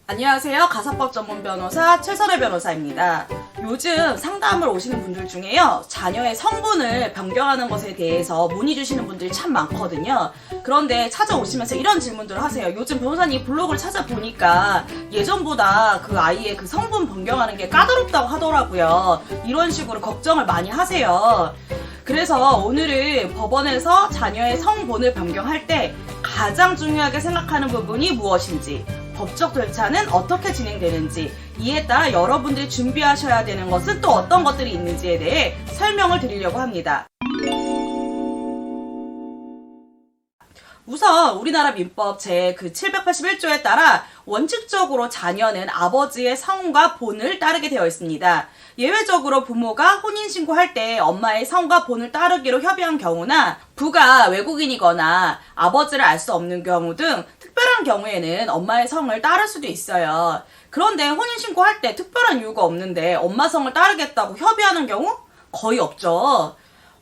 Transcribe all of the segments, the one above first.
안녕하세요. 가사법 전문 변호사 최선혜 변호사입니다. 요즘 상담을 오시는 분들 중에요, 자녀의 성분을 변경하는 것에 대해서 문의 주시는 분들이 참 많거든요. 그런데 찾아오시면서 이런 질문들을 하세요. 요즘 변호사님 블로그를 찾아보니까 예전보다 그 아이의 그 성분 변경하는 게 까다롭다고 하더라고요. 이런 식으로 걱정을 많이 하세요. 그래서 오늘은 법원에서 자녀의 성본을 변경할 때 가장 중요하게 생각하는 부분이 무엇인지, 법적 절차는 어떻게 진행되는지, 이에 따라 여러분들이 준비하셔야 되는 것은 또 어떤 것들이 있는지에 대해 설명을 드리려고 합니다. 우선 우리나라 민법 제 781조에 따라 원칙적으로 자녀는 아버지의 성과 본을 따르게 되어 있습니다. 예외적으로 부모가 혼인신고할 때 엄마의 성과 본을 따르기로 협의한 경우나 부가 외국인이거나 아버지를 알 수 없는 경우 등 특별한 경우에는 엄마의 성을 따를 수도 있어요. 그런데 혼인신고할 때 특별한 이유가 없는데 엄마 성을 따르겠다고 협의하는 경우 거의 없죠.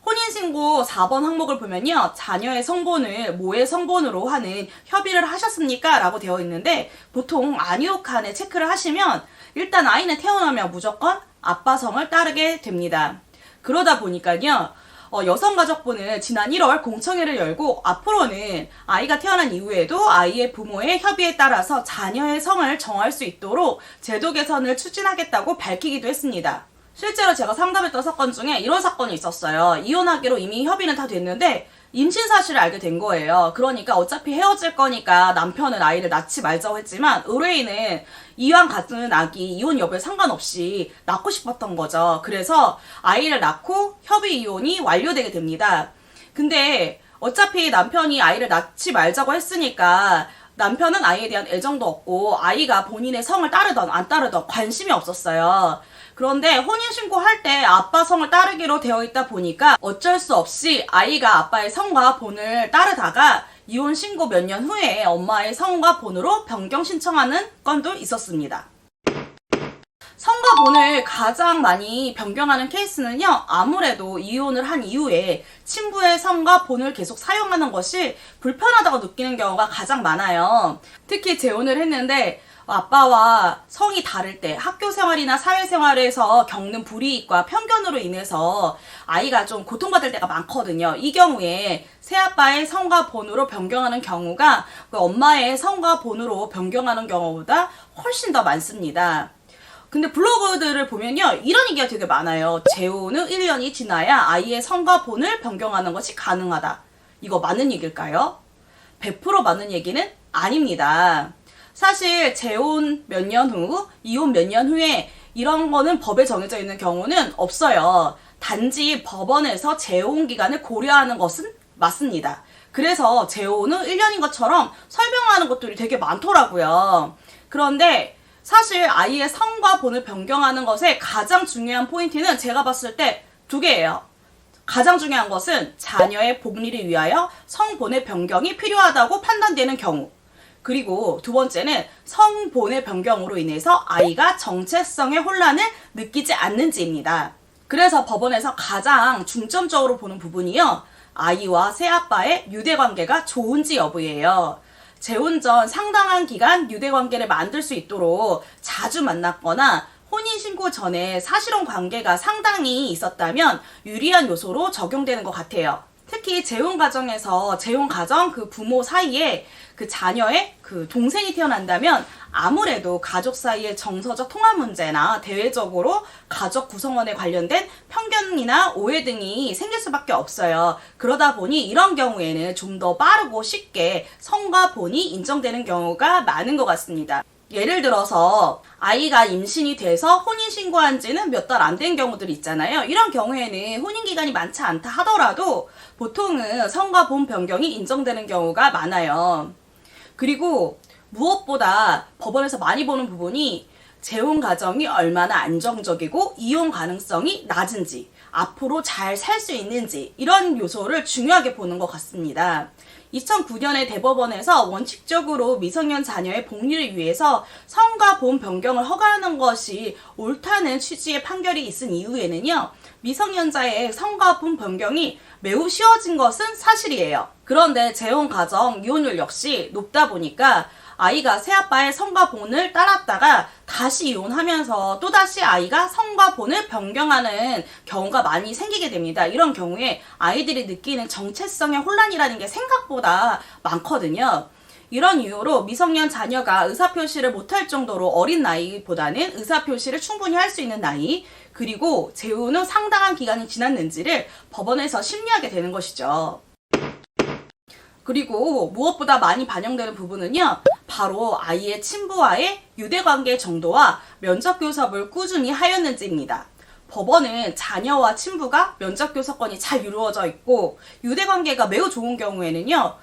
혼인신고 4번 항목을 보면요, 자녀의 성본을 모의 성본으로 하는 협의를 하셨습니까? 라고 되어 있는데, 보통 아니오 칸에 체크를 하시면 일단 아이는 태어나면 무조건 아빠 성을 따르게 됩니다. 그러다 보니까요, 여성가족부는 지난 1월 공청회를 열고 앞으로는 아이가 태어난 이후에도 아이의 부모의 협의에 따라서 자녀의 성을 정할 수 있도록 제도 개선을 추진하겠다고 밝히기도 했습니다. 실제로 제가 상담했던 사건 중에 이런 사건이 있었어요. 이혼하기로 이미 협의는 다 됐는데 임신 사실을 알게 된 거예요. 그러니까 어차피 헤어질 거니까 남편은 아이를 낳지 말자고 했지만 의뢰인은 이왕 같은 아기 이혼 여부에 상관없이 낳고 싶었던 거죠. 그래서 아이를 낳고 협의 이혼이 완료되게 됩니다. 근데 어차피 남편이 아이를 낳지 말자고 했으니까 남편은 아이에 대한 애정도 없고 아이가 본인의 성을 따르던 안 따르던 관심이 없었어요. 그런데 혼인신고할 때 아빠 성을 따르기로 되어 있다 보니까 어쩔 수 없이 아이가 아빠의 성과 본을 따르다가 이혼 신고 몇 년 후에 엄마의 성과 본으로 변경 신청하는 건도 있었습니다. 성과 본을 가장 많이 변경하는 케이스는요, 아무래도 이혼을 한 이후에 친부의 성과 본을 계속 사용하는 것이 불편하다고 느끼는 경우가 가장 많아요. 특히 재혼을 했는데 아빠와 성이 다를 때 학교 생활이나 사회생활에서 겪는 불이익과 편견으로 인해서 아이가 좀 고통받을 때가 많거든요. 이 경우에 새아빠의 성과 본으로 변경하는 경우가 그 엄마의 성과 본으로 변경하는 경우보다 훨씬 더 많습니다. 근데 블로그들을 보면요, 이런 얘기가 되게 많아요. 재혼 후 1년이 지나야 아이의 성과 본을 변경하는 것이 가능하다. 이거 맞는 얘기일까요? 100% 맞는 얘기는 아닙니다. 사실 재혼 몇 년 후, 이혼 몇 년 후에 이런 거는 법에 정해져 있는 경우는 없어요. 단지 법원에서 재혼 기간을 고려하는 것은 맞습니다. 그래서 재혼 후 1년인 것처럼 설명하는 것들이 되게 많더라고요. 그런데 사실 아이의 성과 본을 변경하는 것의 가장 중요한 포인트는 제가 봤을 때 두 개예요. 가장 중요한 것은 자녀의 복리를 위하여 성본의 변경이 필요하다고 판단되는 경우, 그리고 두 번째는 성본의 변경으로 인해서 아이가 정체성의 혼란을 느끼지 않는지입니다. 그래서 법원에서 가장 중점적으로 보는 부분이요, 아이와 새아빠의 유대관계가 좋은지 여부예요. 재혼 전 상당한 기간 유대관계를 만들 수 있도록 자주 만났거나 혼인신고 전에 사실혼 관계가 상당히 있었다면 유리한 요소로 적용되는 것 같아요. 특히 재혼 가정에서 재혼 가정 그 부모 사이에 그 자녀의 그 동생이 태어난다면 아무래도 가족 사이의 정서적 통합 문제나 대외적으로 가족 구성원에 관련된 편견이나 오해 등이 생길 수밖에 없어요. 그러다 보니 이런 경우에는 좀 더 빠르고 쉽게 성과 본이 인정되는 경우가 많은 것 같습니다. 예를 들어서 아이가 임신이 돼서 혼인신고한 지는 몇 달 안 된 경우들이 있잖아요. 이런 경우에는 혼인기간이 많지 않다 하더라도 보통은 성과 본 변경이 인정되는 경우가 많아요. 그리고 무엇보다 법원에서 많이 보는 부분이 재혼 가정이 얼마나 안정적이고 이혼 가능성이 낮은지, 앞으로 잘 살 수 있는지, 이런 요소를 중요하게 보는 것 같습니다. 2009년에 대법원에서 원칙적으로 미성년 자녀의 복리를 위해서 성과 본 변경을 허가하는 것이 옳다는 취지의 판결이 있은 이후에는요, 미성년자의 성과 본 변경이 매우 쉬워진 것은 사실이에요. 그런데 재혼 가정 이혼율 역시 높다 보니까 아이가 새아빠의 성과 본을 따랐다가 다시 이혼하면서 또다시 아이가 성과 본을 변경하는 경우가 많이 생기게 됩니다. 이런 경우에 아이들이 느끼는 정체성의 혼란이라는 게 생각보다 많거든요. 이런 이유로 미성년 자녀가 의사표시를 못할 정도로 어린 나이보다는 의사표시를 충분히 할 수 있는 나이, 그리고 재혼 후 상당한 기간이 지났는지를 법원에서 심리하게 되는 것이죠. 그리고 무엇보다 많이 반영되는 부분은요, 바로 아이의 친부와의 유대관계 정도와 면접교섭을 꾸준히 하였는지입니다. 법원은 자녀와 친부가 면접교섭권이 잘 이루어져 있고 유대관계가 매우 좋은 경우에는요,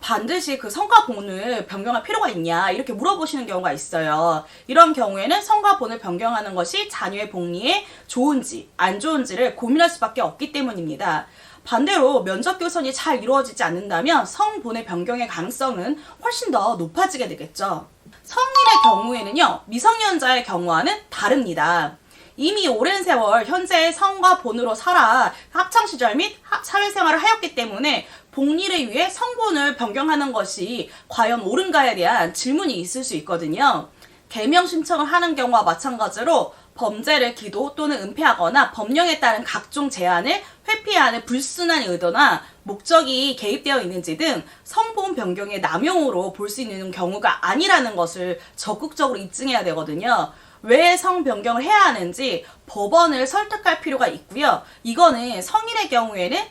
반드시 그 성과본을 변경할 필요가 있냐 이렇게 물어보시는 경우가 있어요. 이런 경우에는 성과본을 변경하는 것이 자녀의 복리에 좋은지 안 좋은지를 고민할 수밖에 없기 때문입니다. 반대로 면접 교섭이 잘 이루어지지 않는다면 성본의 변경의 가능성은 훨씬 더 높아지게 되겠죠. 성인의 경우에는요, 미성년자의 경우와는 다릅니다. 이미 오랜 세월 현재의 성과 본으로 살아 학창시절 및 사회생활을 하였기 때문에 복리를 위해 성본을 변경하는 것이 과연 옳은가에 대한 질문이 있을 수 있거든요. 개명 신청을 하는 경우와 마찬가지로 범죄를 기도 또는 은폐하거나 법령에 따른 각종 제한을 회피하는 불순한 의도나 목적이 개입되어 있는지 등 성본 변경의 남용으로 볼 수 있는 경우가 아니라는 것을 적극적으로 입증해야 되거든요. 왜 성 변경을 해야 하는지 법원을 설득할 필요가 있고요. 이거는 성인의 경우에는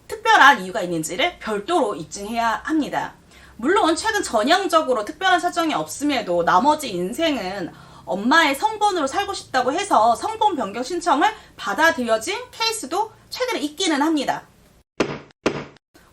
특별한 이유가 있는지를 별도로 입증해야 합니다. 물론 최근 전형적으로 특별한 사정이 없음에도 나머지 인생은 엄마의 성본으로 살고 싶다고 해서 성본 변경 신청을 받아들여진 케이스도 최근에 있기는 합니다.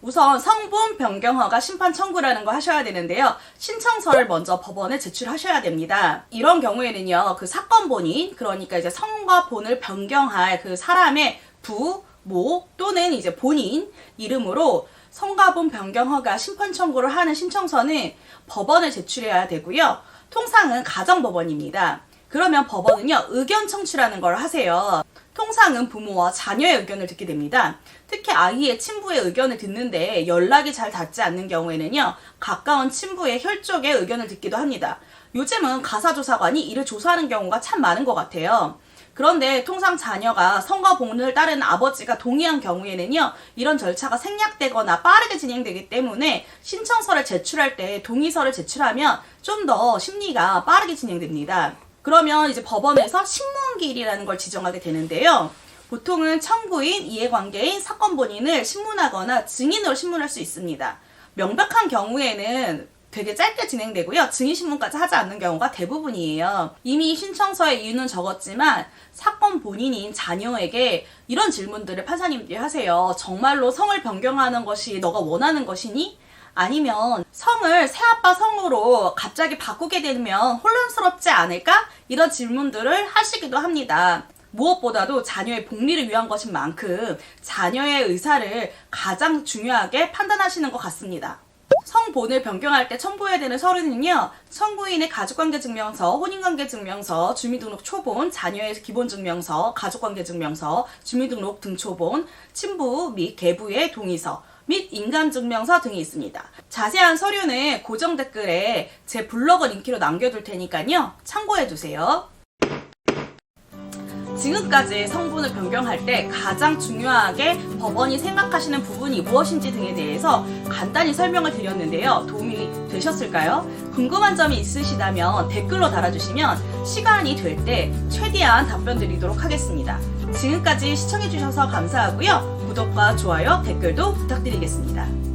우선 성본 변경 허가 심판 청구라는 거 하셔야 되는데요. 신청서를 먼저 법원에 제출하셔야 됩니다. 이런 경우에는요, 그 사건 본인, 그러니까 이제 성과 본을 변경할 그 사람의 부, 모 또는 이제 본인 이름으로 성과본 변경 허가 심판 청구를 하는 신청서는 법원에 제출해야 되고요. 통상은 가정법원입니다. 그러면 법원은요, 의견 청취라는 걸 하세요. 통상은 부모와 자녀의 의견을 듣게 됩니다. 특히 아이의 친부의 의견을 듣는데 연락이 잘 닿지 않는 경우에는요, 가까운 친부의 혈족의 의견을 듣기도 합니다. 요즘은 가사조사관이 이를 조사하는 경우가 참 많은 것 같아요. 그런데 통상 자녀가 성과 본을 따르는 아버지가 동의한 경우에는요, 이런 절차가 생략되거나 빠르게 진행되기 때문에 신청서를 제출할 때 동의서를 제출하면 좀 더 심리가 빠르게 진행됩니다. 그러면 이제 법원에서 신문기일이라는 걸 지정하게 되는데요. 보통은 청구인, 이해관계인, 사건 본인을 신문하거나 증인으로 신문할 수 있습니다. 명백한 경우에는 되게 짧게 진행되고요. 증인신문까지 하지 않는 경우가 대부분이에요. 이미 신청서에 이유는 적었지만 사건 본인인 자녀에게 이런 질문들을 판사님들이 하세요. 정말로 성을 변경하는 것이 너가 원하는 것이니? 아니면 성을 새아빠 성으로 갑자기 바꾸게 되면 혼란스럽지 않을까? 이런 질문들을 하시기도 합니다. 무엇보다도 자녀의 복리를 위한 것인 만큼 자녀의 의사를 가장 중요하게 판단하시는 것 같습니다. 성본을 변경할 때 첨부해야 되는 서류는요, 청구인의 가족관계증명서, 혼인관계증명서, 주민등록 초본, 자녀의 기본증명서, 가족관계증명서, 주민등록 등초본, 친부 및 계부의 동의서 및 인감증명서 등이 있습니다. 자세한 서류는 고정 댓글에 제 블로그 링크로 남겨둘 테니까요, 참고해주세요. 지금까지 성분을 변경할 때 가장 중요하게 법원이 생각하시는 부분이 무엇인지 등에 대해서 간단히 설명을 드렸는데요. 도움이 되셨을까요? 궁금한 점이 있으시다면 댓글로 달아주시면 시간이 될 때 최대한 답변 드리도록 하겠습니다. 지금까지 시청해주셔서 감사하고요. 구독과 좋아요, 댓글도 부탁드리겠습니다.